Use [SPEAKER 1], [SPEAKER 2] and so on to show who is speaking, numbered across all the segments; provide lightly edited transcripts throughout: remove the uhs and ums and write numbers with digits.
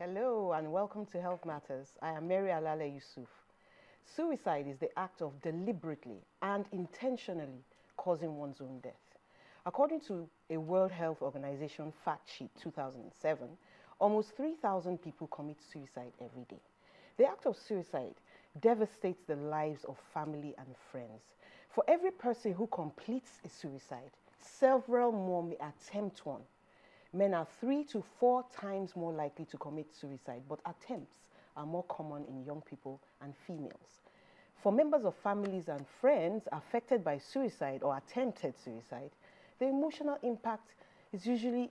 [SPEAKER 1] Hello and welcome to Health Matters. I am Mary Alale Yusuf. Suicide is the act of deliberately and intentionally causing one's own death. According to a World Health Organization fact sheet 2007, almost 3,000 people commit suicide every day. The act of suicide devastates the lives of family and friends. For every person who completes a suicide, several more may attempt one. Men are 3 to 4 times more likely to commit suicide, but attempts are more common in young people and females. For members of families and friends affected by suicide or attempted suicide, the emotional impact is usually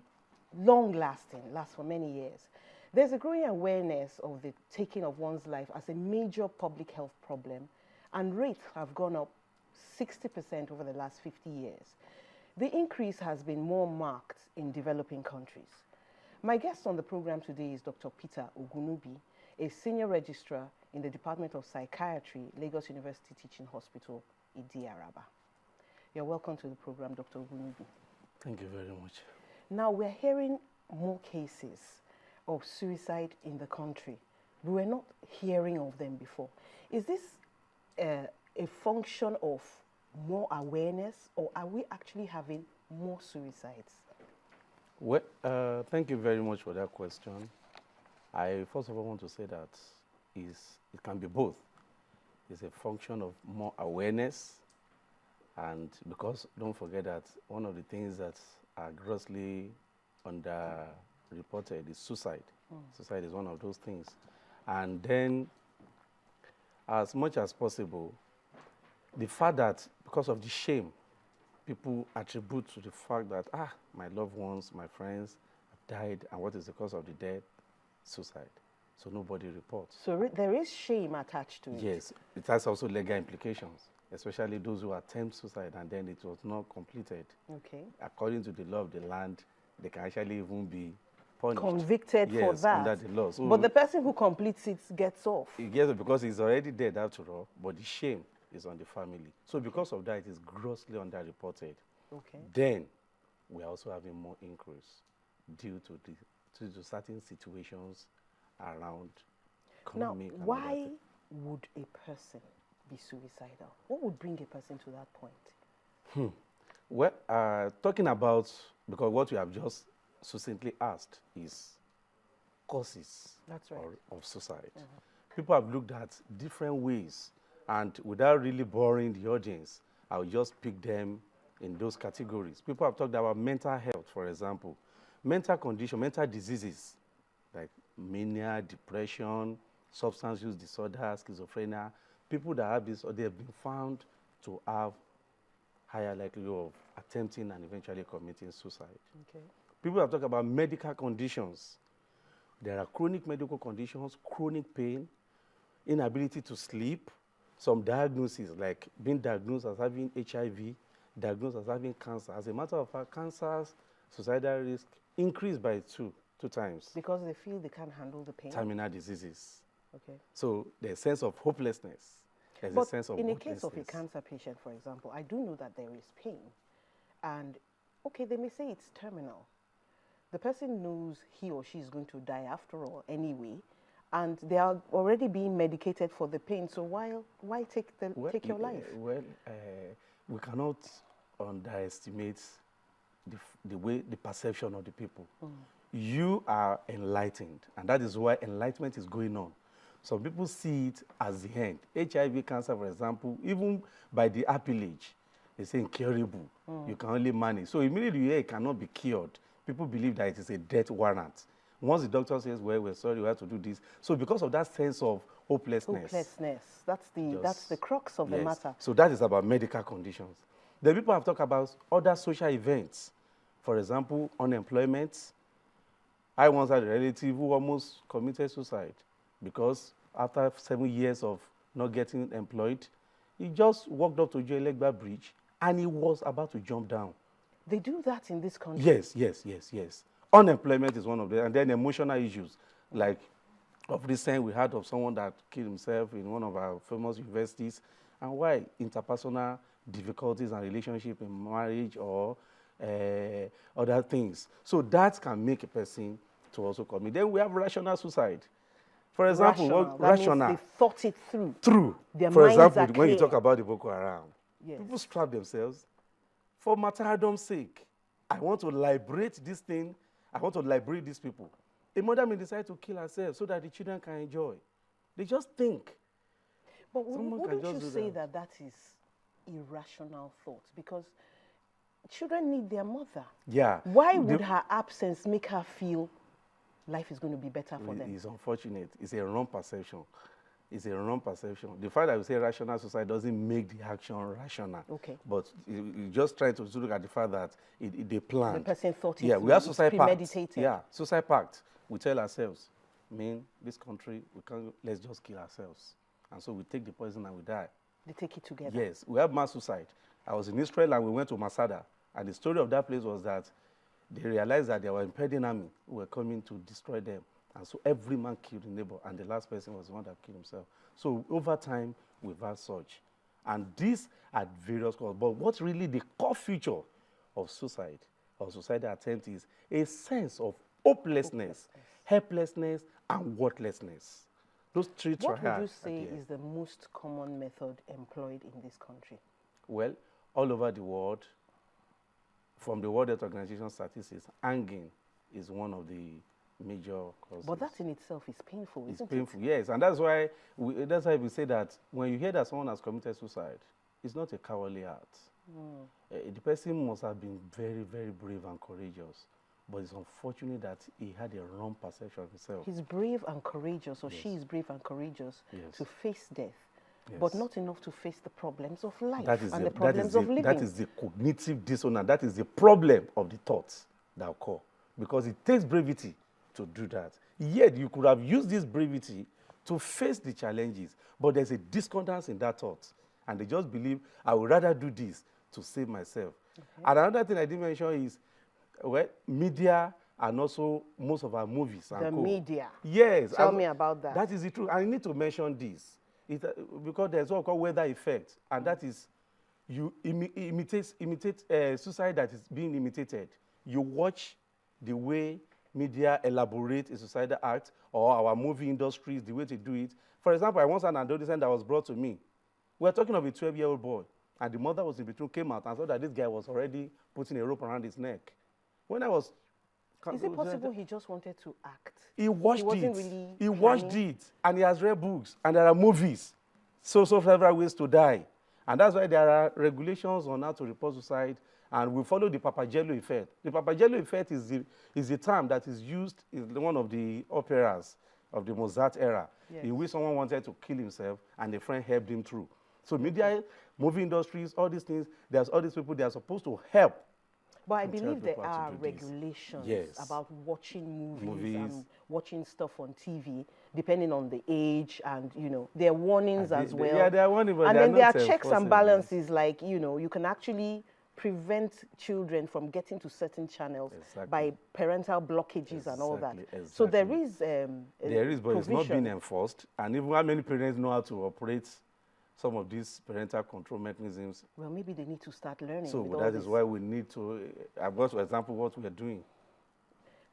[SPEAKER 1] long-lasting, lasts for many years. There's a growing awareness of the taking of one's life as a major public health problem, and rates have gone up 60% over the last 50 years. The increase has been more marked in developing countries. My guest on the program today is Dr. Peter Ogunubi, a senior registrar in the Department of Psychiatry, Lagos University Teaching Hospital, Idi-Araba. You're welcome to the program, Dr. Ogunubi.
[SPEAKER 2] Thank you very much.
[SPEAKER 1] Now, we're hearing more cases of suicide in the country. We were not hearing of them before. Is this a function of more awareness, or are we actually having more suicides?
[SPEAKER 2] Well, thank you very much for that question. I first of all want to say that it can be both. It's a function of more awareness, and because don't forget that one of the things that are grossly underreported is suicide. Suicide is one of those things. And then, as much as possible, the fact that because of the shame, people attribute to the fact that, my loved ones, my friends have died, and what is the cause of the death? Suicide. So nobody reports.
[SPEAKER 1] So there is shame attached to it?
[SPEAKER 2] Yes. It has also legal implications, especially those who attempt suicide and then it was not completed.
[SPEAKER 1] Okay.
[SPEAKER 2] According to the law of the land, they can actually even be punished.
[SPEAKER 1] Convicted for that?
[SPEAKER 2] Under the law. So
[SPEAKER 1] but the person who completes it gets off?
[SPEAKER 2] He gets it because he's already dead after all, but the shame is on the family. So because of that, it is grossly underreported.
[SPEAKER 1] Okay.
[SPEAKER 2] Then we are also having more increase due to certain situations around economic.
[SPEAKER 1] Now, why would a person be suicidal? What would bring a person to that point?
[SPEAKER 2] Well, talking about, because what you have just succinctly asked is causes
[SPEAKER 1] That's right.
[SPEAKER 2] of suicide. People have looked at different ways, and without really boring the audience, I'll just pick them in those categories. People have talked about mental health, for example. Mental condition, mental diseases like mania, depression, substance use disorder, schizophrenia. People that have this, or they have been found to have higher likelihood of attempting and eventually committing suicide.
[SPEAKER 1] Okay.
[SPEAKER 2] People have talked about medical conditions. There are chronic medical conditions, chronic pain, inability to sleep, some diagnoses like being diagnosed as having HIV, diagnosed as having cancer. As a matter of fact, cancer's suicidal risk increased by two times.
[SPEAKER 1] Because they feel they can't handle the pain?
[SPEAKER 2] Terminal diseases.
[SPEAKER 1] Okay.
[SPEAKER 2] So there's a sense of hopelessness. There's a sense of
[SPEAKER 1] in the case of a cancer patient, for example, I do know that there is pain. And, okay, they may say it's terminal. The person knows he or she is going to die after all anyway, and they are already being medicated for the pain. So why take your life?
[SPEAKER 2] Well, we cannot underestimate the perception of the people. You are enlightened, and that is why enlightenment is going on. Some people see it as the end. HIV cancer, for example, even by the appellage, they say incurable. You can only manage. So immediately you hear it cannot be cured. People believe that it is a death warrant. Once the doctor says, well, we're sorry, we have to do this. So because of that sense of hopelessness.
[SPEAKER 1] That's the crux of the matter.
[SPEAKER 2] So that is about medical conditions. The people have talked about other social events. For example, unemployment. I once had a relative who almost committed suicide because after 7 years of not getting employed, he just walked up to Joelegba Bridge and he was about to jump down.
[SPEAKER 1] They do that in this country?
[SPEAKER 2] Yes. Unemployment is one of them. And then emotional issues. Like of recent, we heard of someone that killed himself in one of our famous universities. And why? Interpersonal difficulties and relationship in marriage or other things. So that can make a person to also commit. Then we have rational suicide. For example,
[SPEAKER 1] Rational. That
[SPEAKER 2] rational.
[SPEAKER 1] means they've thought it through.
[SPEAKER 2] True.
[SPEAKER 1] Their
[SPEAKER 2] For
[SPEAKER 1] minds
[SPEAKER 2] example,
[SPEAKER 1] are
[SPEAKER 2] when you
[SPEAKER 1] clear.
[SPEAKER 2] talk about the Boko Haram,
[SPEAKER 1] Yes.
[SPEAKER 2] people strap themselves for martyrdom's sake. I want to liberate this thing. I want to liberate these people. A mother may decide to kill herself so that the children can enjoy. They just think.
[SPEAKER 1] But
[SPEAKER 2] Someone can
[SPEAKER 1] wouldn't you
[SPEAKER 2] just do
[SPEAKER 1] say
[SPEAKER 2] that.
[SPEAKER 1] that is irrational thought? Because children need their mother.
[SPEAKER 2] Yeah.
[SPEAKER 1] Why would her absence make her feel life is going to be better for them?
[SPEAKER 2] It's unfortunate. It's a wrong perception. It's a wrong perception. The fact that we say rational suicide doesn't make the action rational.
[SPEAKER 1] Okay.
[SPEAKER 2] But you just try to look at the fact that they planned.
[SPEAKER 1] The person thought it
[SPEAKER 2] Yeah,
[SPEAKER 1] through.
[SPEAKER 2] we have
[SPEAKER 1] It's
[SPEAKER 2] suicide pact.
[SPEAKER 1] premeditated.
[SPEAKER 2] Yeah, suicide pact. We tell ourselves, this country, let's just kill ourselves. And so we take the poison and we die.
[SPEAKER 1] They take it together.
[SPEAKER 2] Yes, we have mass suicide. I was in Israel and we went to Masada. And the story of that place was that they realized that there were impending army who were coming to destroy them. And so every man killed a neighbor, and the last person was the one that killed himself. So over time, we've had such. And these are various causes. But what's really the core feature of suicide or suicidal attempt is a sense of hopelessness, helplessness, and worthlessness. Those three
[SPEAKER 1] What would you
[SPEAKER 2] triads are
[SPEAKER 1] say
[SPEAKER 2] there.
[SPEAKER 1] is the most common method employed in this country?
[SPEAKER 2] Well, all over the world, from the World Health Organization statistics, hanging is one of the major causes.
[SPEAKER 1] But that in itself is painful,
[SPEAKER 2] It's
[SPEAKER 1] isn't
[SPEAKER 2] painful,
[SPEAKER 1] it?
[SPEAKER 2] yes. And that's why we say that when you hear that someone has committed suicide, it's not a cowardly act. The person must have been very, very brave and courageous. But it's unfortunate that he had a wrong perception of himself.
[SPEAKER 1] He's brave and courageous, or
[SPEAKER 2] Yes.
[SPEAKER 1] she is brave and courageous
[SPEAKER 2] Yes.
[SPEAKER 1] to face death,
[SPEAKER 2] Yes.
[SPEAKER 1] but not enough to face the problems of life
[SPEAKER 2] That is
[SPEAKER 1] and the problems of living.
[SPEAKER 2] that is the cognitive dissonance. That is the problem of the thoughts that occur. Because it takes bravery to do that. Yet you could have used this bravery to face the challenges, but there's a discordance in that thought. And they just believe, I would rather do this to save myself. Okay. And another thing I didn't mention is, media and also most of our movies.
[SPEAKER 1] The media.
[SPEAKER 2] Yes.
[SPEAKER 1] Tell me about that.
[SPEAKER 2] That is the truth. I need to mention this. Because there's what called weather effect. And that is, you imitate suicide that is being imitated. You watch the way media elaborate a suicidal act, or our movie industries, the way they do it. For example, I once had an adolescent that was brought to me. We were talking of a 12-year-old boy, and the mother was in between, came out and saw that this guy was already putting a rope around his neck. When I was...
[SPEAKER 1] Is it possible he just wanted to act?
[SPEAKER 2] He watched
[SPEAKER 1] wasn't
[SPEAKER 2] it.
[SPEAKER 1] really
[SPEAKER 2] He watched
[SPEAKER 1] planning?
[SPEAKER 2] it, and he has read books, and there are movies. So several ways to die. And that's why there are regulations on how to report suicide, and we follow the Papagello effect. The Papagello effect is the term that is used in one of the operas of the Mozart era,
[SPEAKER 1] Yes.
[SPEAKER 2] in which someone wanted to kill himself, and a friend helped him through. So media, movie industries, all these things, there's all these people, they are supposed to help.
[SPEAKER 1] But I
[SPEAKER 2] to tell
[SPEAKER 1] believe there
[SPEAKER 2] people how to
[SPEAKER 1] are
[SPEAKER 2] do this.
[SPEAKER 1] regulations
[SPEAKER 2] Yes.
[SPEAKER 1] about watching movies
[SPEAKER 2] Movies.
[SPEAKER 1] and watching stuff on TV, depending on the age, and there are warnings
[SPEAKER 2] And
[SPEAKER 1] as well.
[SPEAKER 2] Yeah, there are warnings, but
[SPEAKER 1] And
[SPEAKER 2] they are
[SPEAKER 1] then there are
[SPEAKER 2] not
[SPEAKER 1] checks and
[SPEAKER 2] enforceable.
[SPEAKER 1] balances, like you can actually prevent children from getting to certain channels
[SPEAKER 2] Exactly.
[SPEAKER 1] by parental blockages and all that.
[SPEAKER 2] Exactly,
[SPEAKER 1] So there
[SPEAKER 2] exactly.
[SPEAKER 1] is
[SPEAKER 2] There is, but it's not
[SPEAKER 1] provision.
[SPEAKER 2] being enforced. And even how many parents know how to operate some of these parental control mechanisms?
[SPEAKER 1] Well, maybe they need to start learning.
[SPEAKER 2] So
[SPEAKER 1] with all
[SPEAKER 2] that is
[SPEAKER 1] this.
[SPEAKER 2] why we need to, I've got, for example, what we are doing.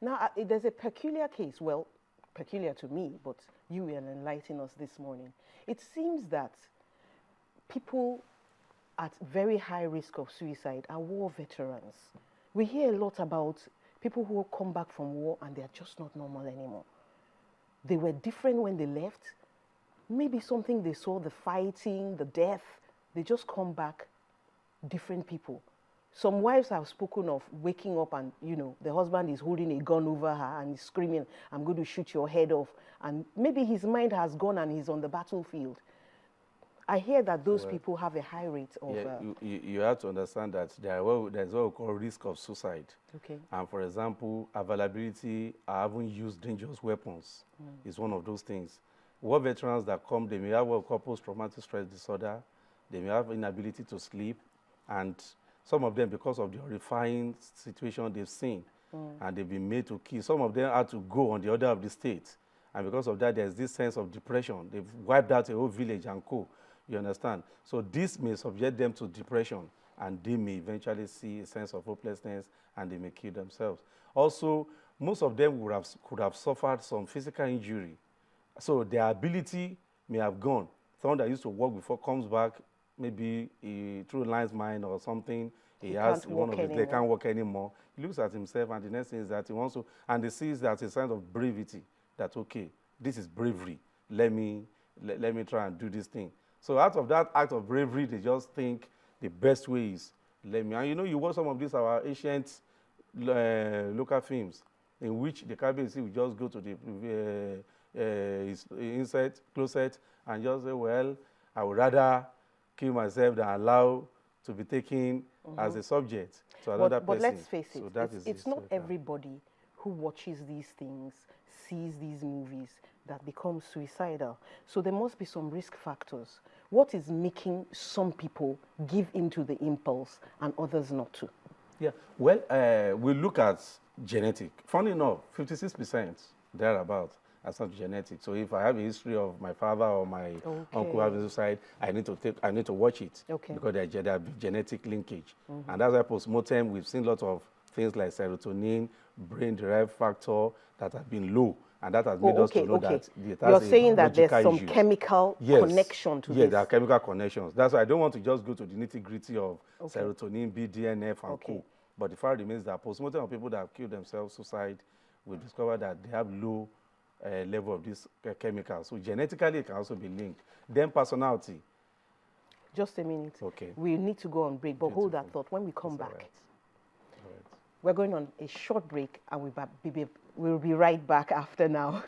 [SPEAKER 1] Now, there's a peculiar case, well, peculiar to me, but you will enlighten us this morning. It seems that people at very high risk of suicide are war veterans. We hear a lot about people who come back from war and they're just not normal anymore. They were different when they left. Maybe something they saw, the fighting, the death, they just come back different people. Some wives have spoken of waking up and, the husband is holding a gun over her and he's screaming, I'm going to shoot your head off. And maybe his mind has gone and he's on the battlefield. I hear that those people have a high rate of...
[SPEAKER 2] You have to understand that there's what we call risk of suicide.
[SPEAKER 1] Okay.
[SPEAKER 2] And for example, availability, I haven't used dangerous weapons is one of those things. War veterans that come, they may have what we call post-traumatic stress disorder. They may have inability to sleep. And some of them, because of the horrifying situation they've seen, and they've been made to kill. Some of them had to go on the order of the state. And because of that, there's this sense of depression. They've wiped out a whole village and co. You understand? So this may subject them to depression, and they may eventually see a sense of hopelessness, and they may kill themselves. Also, most of them could have suffered some physical injury. So their ability may have gone. Someone that used to walk before comes back, maybe through lion's mind or something. He has
[SPEAKER 1] can't
[SPEAKER 2] one
[SPEAKER 1] walk
[SPEAKER 2] of his, they
[SPEAKER 1] anymore.
[SPEAKER 2] can't walk anymore. He looks at himself, and the next thing is that he wants to, and he sees that a sign of bravery. That okay, this is bravery. Let me try and do this thing. So out of that act of bravery, they just think the best way is let me. And you know, you watch some of these our ancient local films in which the Kabiyesi will just go to the his inside closet and just say, well, I would rather kill myself than allow to be taken as a subject to another person.
[SPEAKER 1] But let's face it,
[SPEAKER 2] so that
[SPEAKER 1] it's not everybody who watches these things, sees these movies, that becomes suicidal. So there must be some risk factors. What is making some people give into the impulse and others not to?
[SPEAKER 2] Yeah, well, we look at genetic. Funny enough, 56% thereabout are not genetic. So if I have a history of my father or my uncle having suicide, I need to watch it because there are genetic linkage. And that's why post-mortem we've seen lots of things like serotonin, brain-derived factor that have been low. And that has made us to know that
[SPEAKER 1] you're saying that there's some
[SPEAKER 2] issue.
[SPEAKER 1] chemical connection to this.
[SPEAKER 2] Yes, there are chemical connections. That's why I don't want to just go to the nitty-gritty of serotonin, BDNF, and co. But the fact remains that post-mortem of people that have killed themselves, suicide, we discover that they have low level of these chemicals. So genetically, it can also be linked. Then personality.
[SPEAKER 1] Just a minute.
[SPEAKER 2] Okay.
[SPEAKER 1] We need to go on break, but hold that thought. When we come back, we're going on a short break, and we'll be right back after now.